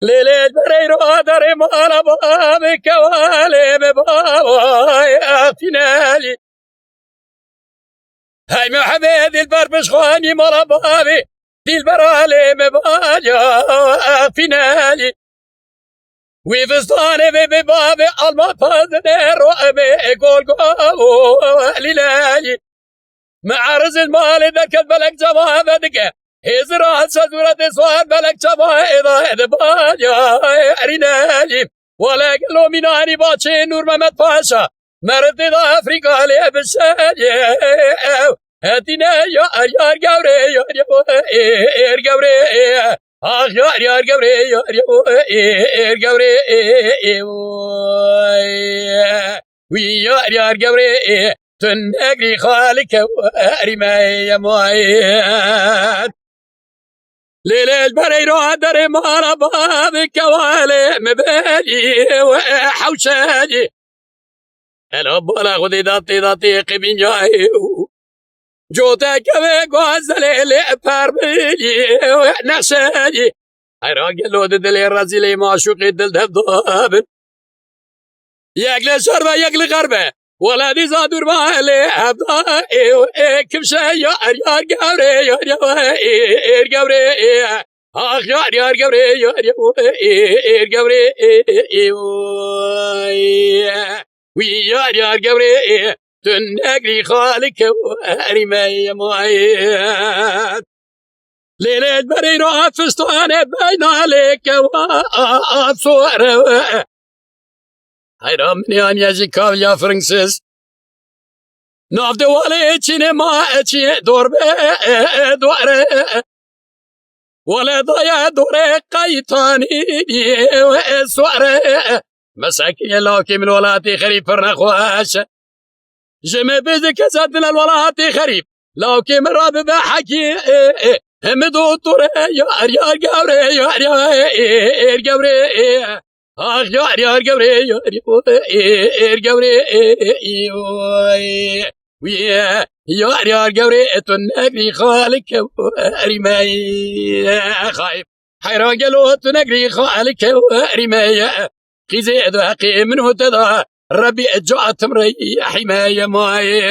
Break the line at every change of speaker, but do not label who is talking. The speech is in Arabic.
ليلة بريرو داري مالا بابي كوالي ببابا فينالي هاي محمد البربش خواني مالا بابي دي البرالي مباجا فينالي ويفستاني ببابي الما فازني رؤبي قول قول ليلالي معارز المال ذاك البلك جماعة ذاك هزرا سدورة سواد بلك جماعة إذا باجا أرينالي ولا قلو مناني باتشي نور محمد باشا مرد ذا أفريقيا لي بسالي هاتينا يا قوري يا قوري آخ يا قوري يا قوري ويا قوري تنقري خالك وارمي مويات ليلة البريرو دري مالا بابي كوالي مبالي وحوشاني انا بولا خذي ذاتي قبين جاي جوتا كبه غازلي لأباربيلي ونحشاني حيراقي لو دلي الرازيلي معشوقي دل دبضابن يقلي شربة يقلي غربة ولا دي زادور بالي أبدا كم شيء يا قوري يا قوري آخ يا قوري يا قوري ويا قوري تنقري خالك وارمي مويات ليلة بريرو فستاني بين عليك وابصور حيرام مني يجي كافيا فرنسيس ناف دوالي چيني ما اچي دور دواره ولا ضيا دوري قيطاني سواره مساكين لوكي من ولاتي خريب فرنخواش جمع بذك زادنا الولاتي خريب لوكي من راب بحكي همدو طوري يا قوري يا قوري آخ يا قوري يا قوري يا قوري تنقري خالك وارمي خايف حيران قالوا تنقري خالك وارمي خيزي ذاقي منه تذا ربي اجعت مري حماية ماي